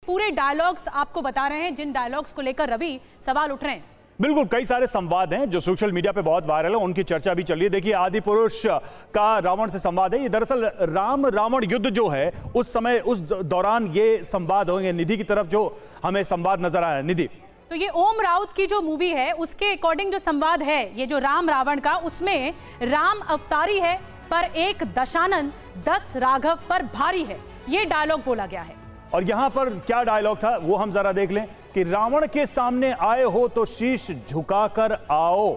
पूरे डायलॉग्स आपको बता रहे हैं, जिन डायलॉग्स को लेकर रवि सवाल उठ रहे हैं। बिल्कुल, कई सारे संवाद हैं जो सोशल मीडिया पे बहुत वायरल है, उनकी चर्चा भी चल रही है। देखिए, आदि पुरुष का रावण से संवाद है। ये दरअसल राम रावण युद्ध जो है उस समय, उस दौरान ये संवाद होंगे। निधि की तरफ जो हमें संवाद नजर आया, निधि। तो ये ओम राउत की जो मूवी है उसके अकॉर्डिंग जो संवाद है ये जो राम रावण का, उसमें राम अवतारी है पर एक दशानन 10 राघव पर भारी है, ये डायलॉग बोला गया है। और यहां पर क्या डायलॉग था वो हम जरा देख लें कि रावण के सामने आए हो तो शीश झुकाकर आओ।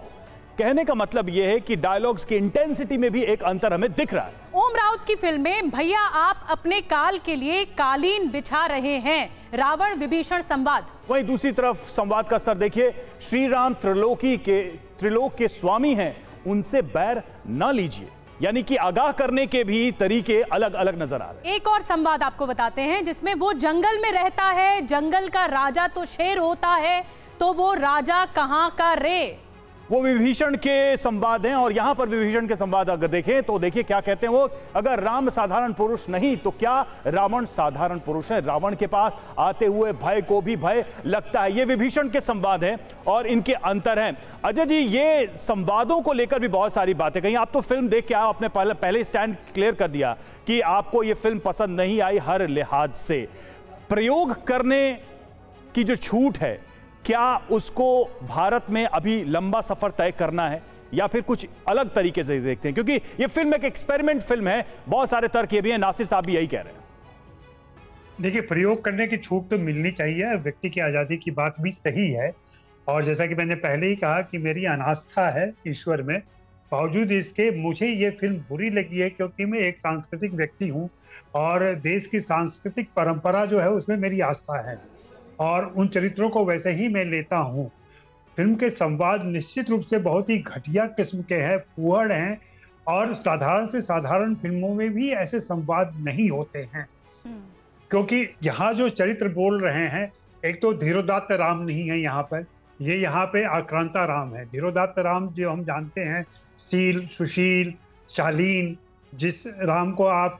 कहने का मतलब यह है कि डायलॉग्स की इंटेंसिटी में भी एक अंतर हमें दिख रहा है। ओम राउत की फिल्म में भैया आप अपने काल के लिए कालीन बिछा रहे हैं, रावण विभीषण संवाद। वहीं दूसरी तरफ संवाद का स्तर देखिए, श्री राम त्रिलोक के स्वामी हैं, उनसे बैर न लीजिए। यानी कि आगाह करने के भी तरीके अलग अलग नजर आ रहे हैं। एक और संवाद आपको बताते हैं जिसमें वो जंगल में रहता है, जंगल का राजा तो शेर होता है, तो वो राजा कहां का रे। वो विभीषण के संवाद हैं। और यहां पर विभीषण के संवाद अगर देखें तो देखिए क्या कहते हैं वो, अगर राम साधारण पुरुष नहीं तो क्या रावण साधारण पुरुष है। रावण के पास आते हुए भय को भी भय लगता है। ये विभीषण के संवाद हैं और इनके अंतर हैं। अजय जी, ये संवादों को लेकर भी बहुत सारी बातें कही। आप तो फिल्म देख के आपने पहले स्टैंड क्लियर कर दिया कि आपको ये फिल्म पसंद नहीं आई हर लिहाज से। प्रयोग करने की जो छूट है, क्या उसको भारत में अभी लंबा सफर तय करना है या फिर कुछ अलग तरीके से देखते हैं? क्योंकि ये फिल्म एक एक्सपेरिमेंट फिल्म है, बहुत सारे तर्क ये भी हैं, नासिर साहब भी यही कह रहे हैं। देखिए, प्रयोग करने की छूट तो मिलनी चाहिए, व्यक्ति की आज़ादी की बात भी सही है। और जैसा कि मैंने पहले ही कहा कि मेरी अनास्था है ईश्वर में, बावजूद इसके मुझे ये फिल्म बुरी लगी है क्योंकि मैं एक सांस्कृतिक व्यक्ति हूँ और देश की सांस्कृतिक परंपरा जो है उसमें मेरी आस्था है और उन चरित्रों को वैसे ही मैं लेता हूँ। फिल्म के संवाद निश्चित रूप से बहुत ही घटिया किस्म के हैं, फूहड़ हैं और साधारण से साधारण फिल्मों में भी ऐसे संवाद नहीं होते हैं। क्योंकि यहाँ जो चरित्र बोल रहे हैं, एक तो धीरोदात्त राम नहीं है यहाँ पर, ये यहाँ पे आक्रांता राम है। धीरोदात्त राम जो हम जानते हैं, शील, सुशील, शालीन, जिस राम को आप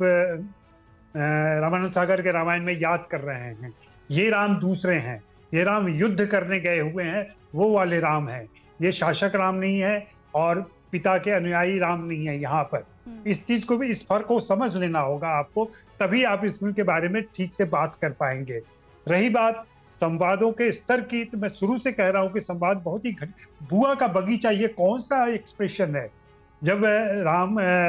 रामानंद सागर के रामायण में याद कर रहे हैं, ये राम दूसरे हैं। ये राम युद्ध करने गए हुए हैं, वो वाले राम हैं। ये शासक राम नहीं है और पिता के अनुयायी राम नहीं है यहाँ पर। इस चीज को भी, इस फर्क को समझ लेना होगा आपको, तभी आप इस फिल्म के बारे में ठीक से बात कर पाएंगे। रही बात संवादों के स्तर की, तो मैं शुरू से कह रहा हूँ कि संवाद बहुत ही बुआ का बगीचा, ये कौन सा एक्सप्रेशन है? जब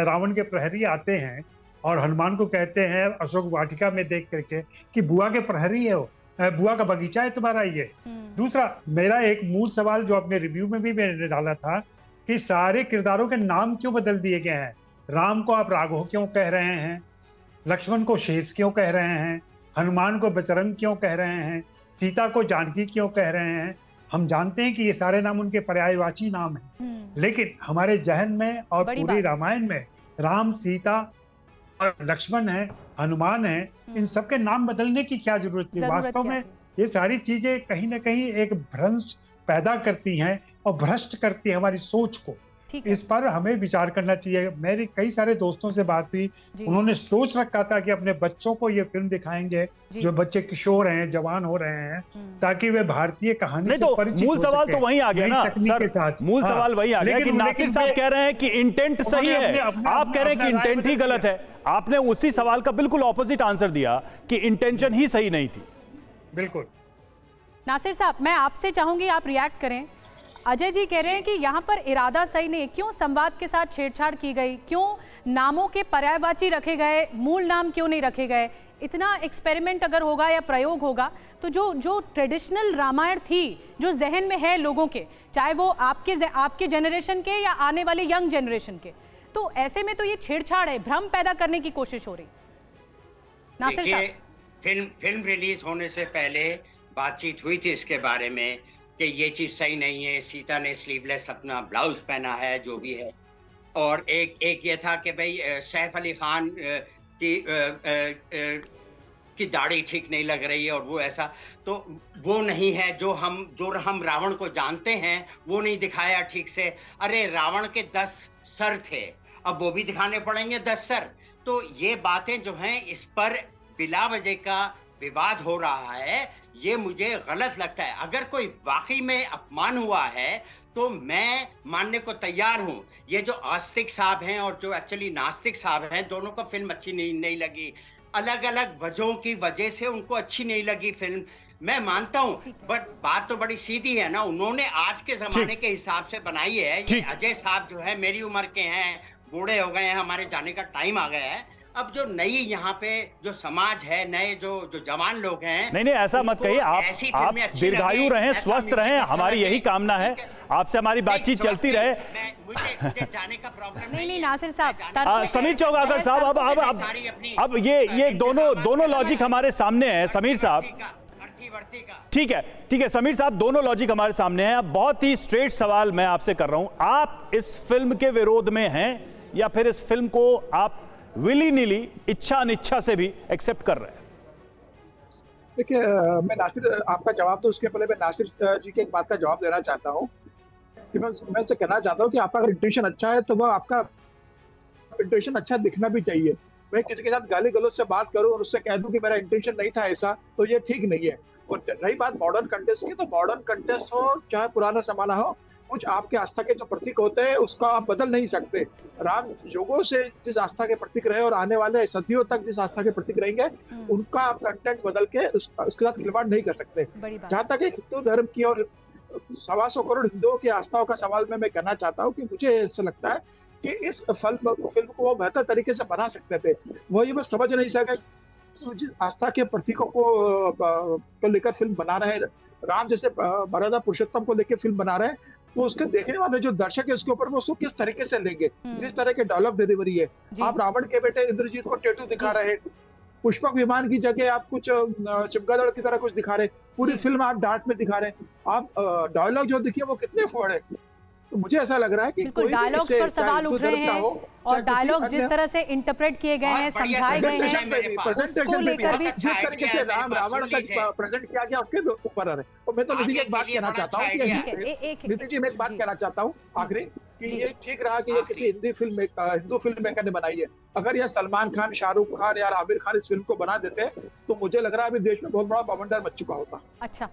रावण के प्रहरी आते हैं और हनुमान को कहते हैं अशोक वाटिका में देख करके कि बुआ के प्रहरी है, बुआ का बगीचा है तुम्हारा ये। दूसरा, मेरा एक मूल सवाल जो अपने रिव्यू में भी मैंने डाला था कि सारे किरदारों के नाम क्यों बदल दिए गए हैं? राम को आप राघव क्यों कह रहे हैं? लक्ष्मण को शेष क्यों कह रहे हैं? हनुमान को बजरंग क्यों कह रहे हैं? सीता को जानकी क्यों कह रहे हैं? हम जानते हैं कि ये सारे नाम उनके पर्यायवाची नाम हैं, लेकिन हमारे जहन में और पूरे रामायण में राम, सीता और लक्ष्मण है, हनुमान है, इन सबके नाम बदलने की क्या जरूरत थी? वास्तव में ये सारी चीजें कहीं ना कहीं एक भ्रंश पैदा करती हैं और भ्रष्ट करती है हमारी सोच को। इस पर हमें विचार करना चाहिए। मेरे कई सारे दोस्तों से बात हुई, उन्होंने सोच रखा था कि अपने बच्चों को ये फिल्म दिखाएंगे, जो बच्चे किशोर हैं, जवान हो रहे हैं, ताकि वे भारतीय कहानी से परिचित मूल सवाल तो वहीं आ गया ना सर, मूल सवाल वही आ गया कि नासिर साहब कह रहे हैं कि इंटेंट सही है, आप कह रहे हैं कि इंटेंट ही गलत है। आपने उसी सवाल का बिल्कुल ऑपोजिट आंसर दिया कि इंटेंशन ही सही नहीं थी। बिल्कुल। नासिर साहब, मैं आपसे चाहूंगी आप रिएक्ट करें। अजय जी कह रहे हैं कि यहाँ पर इरादा सही नहीं, क्यों संवाद के साथ छेड़छाड़ की गई, क्यों नामों के पर्यायवाची रखे गए, मूल नाम क्यों नहीं रखे गए? इतना एक्सपेरिमेंट अगर होगा या प्रयोग होगा तो जो ट्रेडिशनल रामायण थी, जो जहन में है लोगों के, चाहे वो आपके जनरेशन के या आने वाले यंग जनरेशन के, तो ऐसे में तो ये छेड़छाड़ है, भ्रम पैदा करने की कोशिश हो रही। नासिर साहब, फिल्म रिलीज होने से पहले बातचीत हुई थी इसके बारे में कि ये चीज़ सही नहीं है, सीता ने स्लीवलेस अपना ब्लाउज पहना है, जो भी है। और एक ये था कि भाई सैफ अली खान की दाढ़ी ठीक नहीं लग रही है और वो ऐसा, तो वो नहीं है जो हम रावण को जानते हैं, वो नहीं दिखाया ठीक से। अरे रावण के 10 सर थे, अब वो भी दिखाने पड़ेंगे 10 सर। तो ये बातें जो हैं, इस पर बिला वजह का विवाद हो रहा है, ये मुझे गलत लगता है। अगर कोई वाकई में अपमान हुआ है तो मैं मानने को तैयार हूं। ये जो आस्तिक साहब हैं और जो एक्चुअली नास्तिक साहब हैं, दोनों को फिल्म अच्छी नहीं लगी, अलग अलग वजहों की वजह से उनको अच्छी नहीं लगी फिल्म, मैं मानता हूं। बट बात तो बड़ी सीधी है ना, उन्होंने आज के जमाने के हिसाब से बनाई है। ये अजय साहब जो है मेरी उम्र के हैं, बूढ़े हो गए हैं, हमारे जाने का टाइम आ गया है। अब जो नई यहाँ पे जो समाज है, नए जो जवान लोग हैं, नहीं ऐसा मत कहिए, आप दीर्घायु रहें, स्वस्थ रहें, हमारी यही कामना है। आपसे हमारी बातचीत चलती रहे। मुझे जाने का प्रॉब्लम नहीं नासिर साहब, समीर चौगाकर साहब, अब ये दोनों लॉजिक हमारे सामने है। समीर साहब, ठीक है समीर साहब, दोनों लॉजिक हमारे सामने हैं। अब बहुत ही स्ट्रेट सवाल मैं आपसे कर रहा हूं, आप इस फिल्म के विरोध में हैं या फिर इस फिल्म को आप विली नीली, इच्छा अनिच्छा से भी एक्सेप्ट कर रहे हैं? देखिए, मैं नासिर आपका जवाब तो उसके पहले मैं नासिर जी के एक बात का जवाब देना चाहता हूँ कि मैं से कहना चाहता हूँ कि आपका अगर इंटेंशन अच्छा है तो वह आपका इंटेंशन अच्छा दिखना भी चाहिए। मैं किसी के साथ गाली गलौज से बात करूँ और उससे कह दूं कि मेरा इंटेंशन नहीं था ऐसा, तो ये ठीक नहीं है। और रही बात मॉडर्न कंटेस्ट की, तो मॉडर्न कंटेस्ट हो चाहे पुराना जमाना हो, कुछ आपके आस्था के जो प्रतीक होते हैं उसका आप बदल नहीं सकते। राम युगों से जिस आस्था के प्रतीक रहे और आने वाले सदियों तक जिस आस्था के प्रतीक रहेंगे, उनका आप कंटेंट बदल के उसके साथ खिलवाड़ नहीं कर सकते। जहाँ तक हिंदू धर्म की और 125 करोड़ हिंदुओं की आस्थाओं का सवाल में मैं कहना चाहता हूँ कि मुझे ऐसा लगता है कि इस फिल्म को वो बेहतर तरीके से बना सकते थे। वो ये बस समझ नहीं सके जिस आस्था के प्रतीकों को लेकर फिल्म बना रहे, राम जैसे मर्यादा पुरुषोत्तम को लेकर फिल्म बना रहे हैं, तो उसके देखने वाले जो दर्शक है उसके ऊपर वो उसको किस तरीके से लेंगे। जिस तरह के डायलॉग डिलीवरी है, आप रावण के बेटे इंद्रजीत को टेटू दिखा रहे हैं, पुष्पक विमान की जगह आप कुछ चमगादड़ की तरह कुछ दिखा रहे, पूरी फिल्म आप डार्क में दिखा रहे, आप डायलॉग जो देखिए वो कितने फोड़ है। तो मुझे ऐसा लग रहा है कि बिल्कुल डायलॉग्स पर सवाल उठ रहे हैं और डायलॉग्स जिस तरह से इंटरप्रेट किए गए हैं, समझाए गए हैं, उसको लेकर भी जिस तरीके से राम रावण का प्रेजेंट किया गया उसके ऊपर है। और मैं तो निधि जी एक बात कहना चाहता हूँ, निधि जी मैं एक बात कहना चाहता हूँ आखिरी, कि ये ठीक रहा कि ये किसी हिंदू फिल्म मेकर ने बनाई है। अगर ये सलमान खान, शाहरुख खान या आमिर खान इस फिल्म को बना देते तो मुझे लग रहा है अभी देश में बहुत बड़ा बवंडर मच चुका होता। अच्छा,